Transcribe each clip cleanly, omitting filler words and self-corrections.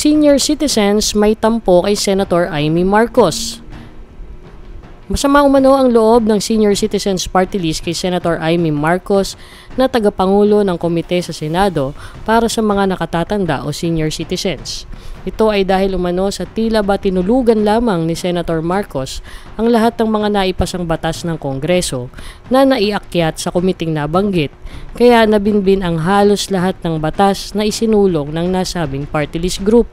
Senior citizens may tampo kay Senator Amy Marcos. Masama umano ang loob ng Senior Citizens Party List kay Senator Amy Marcos na tagapangulo ng komite sa Senado para sa mga nakatatanda o senior citizens. Ito ay dahil umano sa tila ba tinulugan lamang ni Senator Marcos ang lahat ng mga naipasang batas ng Kongreso na naiakyat sa komiting nabanggit, kaya nabinbin ang halos lahat ng batas na isinulong ng nasabing party list group.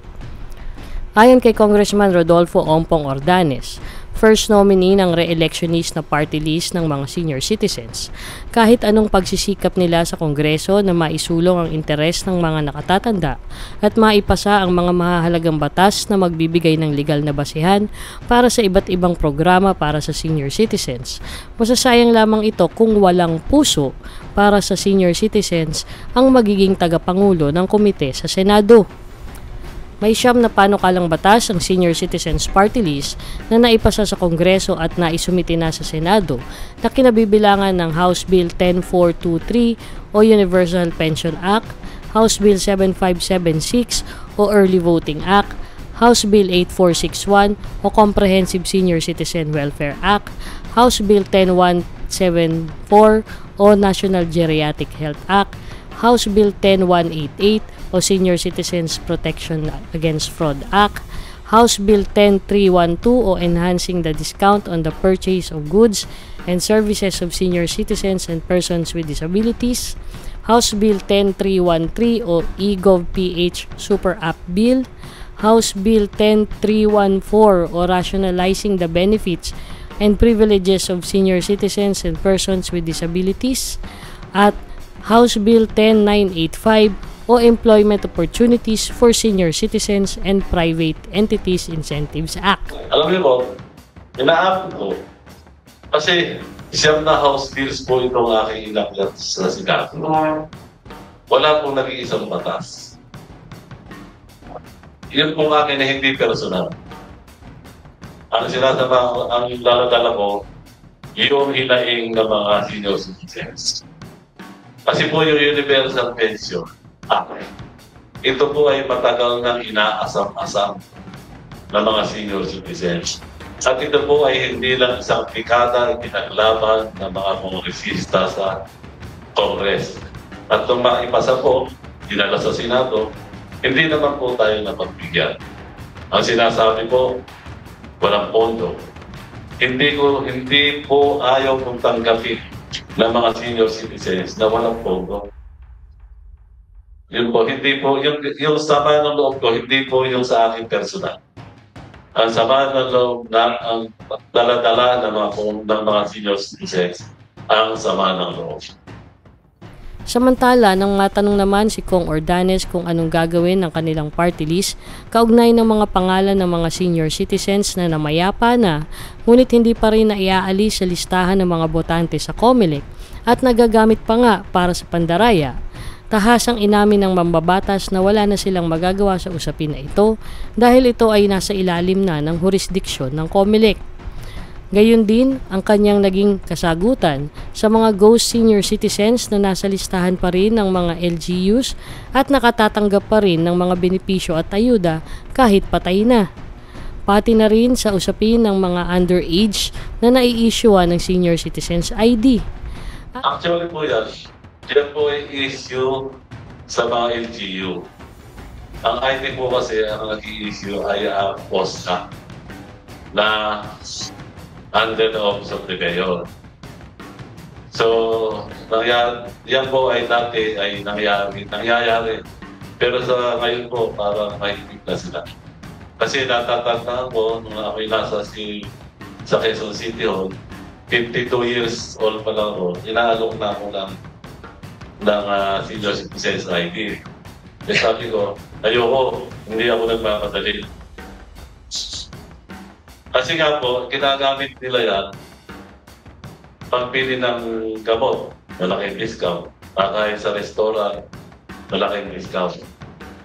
Ayon kay Congressman Rodolfo Ompong Ordanes, first nominee ng re-electionist na party list ng mga senior citizens, kahit anong pagsisikap nila sa Kongreso na maisulong ang interes ng mga nakatatanda at maipasa ang mga mahahalagang batas na magbibigay ng legal na basihan para sa iba't ibang programa para sa senior citizens, masasayang lamang ito kung walang puso para sa senior citizens ang magiging tagapangulo ng komite sa Senado. May 9 na panukalang batas ang Senior Citizens Party List na naipasa sa Kongreso at naisumite na sa Senado na kinabibilangan ng House Bill 10423 o Universal Pension Act, House Bill 7576 o Early Voting Act, House Bill 8461 o Comprehensive Senior Citizen Welfare Act, House Bill 10174 o National Geriatric Health Act, House Bill 10188 o Senior Citizens Protection Against Fraud Act, House Bill 10312 o Enhancing the Discount on the Purchase of Goods and Services of Senior Citizens and Persons with Disabilities, House Bill 10313 o eGovPH Super App Bill, House Bill 10314 o Rationalizing the Benefits and Privileges of Senior Citizens and Persons with Disabilities, at House Bill 10985 o Employment Opportunities for Senior Citizens and Private Entities Incentives Act. Alam niyo po, inaapit ko. Kasi siyam na House bills po itong aking inakyat sa Senado. Wala pong nag-iisang batas. Yun pong akin na hindi personal. Ang sinasama, ang daladala ko, yung hinaing ng mga senior citizens. Kasi po yung universal pension, ito po ay matagal nang inaasam-asam ng mga senior citizens. At ito po ay hindi lang isang dekada pinaglaban ng mga kongresista sa Congress. At nung maipasa po, dinala sa Senado, hindi naman po tayo napagbigyan. Ang sinasabi po, walang pondo. Hindi po ayaw kong tanggapin ng mga senior citizens na walang pondo. Yun po, hindi po, yung sama ng loob ko, hindi po yung sa akin personal. Ang sama ng loob na ang dala-dala ng mga senior citizens, ang sama ng loob. Samantala, nang matanong naman si Kong Ordanes kung anong gagawin ng kanilang party list, kaugnay ng mga pangalan ng mga senior citizens na namayapa na, ngunit hindi pa rin naiaalis sa listahan ng mga botante sa COMELEC at nagagamit pa nga para sa pandaraya, tahasang inamin ng mambabatas na wala na silang magagawa sa usapin na ito dahil ito ay nasa ilalim na ng jurisdiksyon ng COMELEC. Gayon din ang kanyang naging kasagutan sa mga ghost senior citizens na nasa listahan pa rin ng mga LGUs at nakatatanggap pa rin ng mga benepisyo at ayuda kahit patay na. Pati na rin sa usapin ng mga underage na nai-issuean ng senior citizens ID. Actually po yan po ay issue sa mga LGU. Ang ID po kasi ang nag-i-issue ay ang POSCA na under the Office of the Mayor. So, yan po ay dati ay nangyayari. Pero sa ngayon po, parang mahigpit na sila. Kasi natatandaan ko, nung ako'y nasa sa Quezon City Hall, 52 years old pa lang ako, inaalok na ako ng senior citizens ID. E sabi ko, ayoko, hindi ako nagmamadali. Kasi nga po, ginagamit nila yan, pagpili ng gamot, malaking discount. Kahit sa restaurant, malaking discount.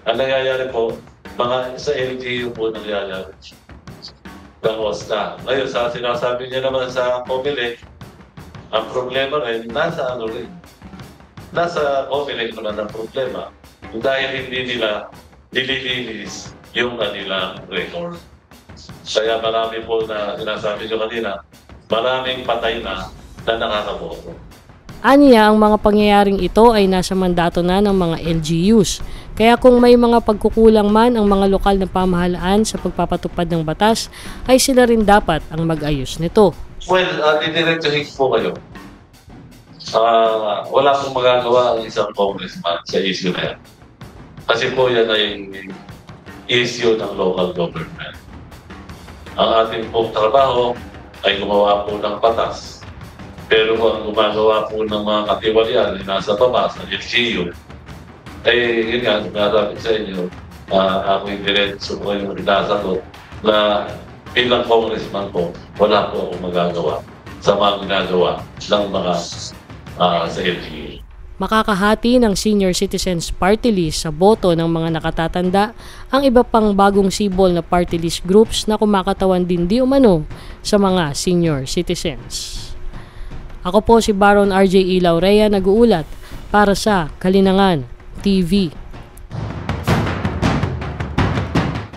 Ang nangyayari po, mga sa LGU po nangyayari. Gamos na. Ngayon, sa sinasabi niya naman sa COMELEC, ang problema rin, nasa COMELEC naman ang problema. Dahil hindi nila nililinis yung kanilang record. Kaya marami po na sinasabi nyo kanina, maraming patay na nakakaboto. Aniya, ang mga pangyayaring ito ay nasa mandato na ng mga LGUs. Kaya kung may mga pagkukulang man ang mga lokal na pamahalaan sa pagpapatupad ng batas, ay sila rin dapat ang mag-ayos nito. Well, didiretsuhin po kayo. Wala pong magagawa ang isang congressman sa issue na yan. Kasi po yan ay issue ng local government. Ang ating pong trabaho ay gumawa po ng batas. Pero kung ang gumagawa po ng mga katiwalian ay nasa baba sa LGU, eh yun nga, nasabi sa inyo, ako yung diretso ko yung rinasagot na bilang congressman po, wala po akong magagawa sa mga ginagawa ng mga sa LGU. Makakahati ng Senior Citizens Party List sa boto ng mga nakatatanda ang iba pang bagong sibol na party list groups na kumakatawan din di umano sa mga senior citizens. Ako po si Baron RJ E. Laurea, nag-uulat para sa Kalinangan TV.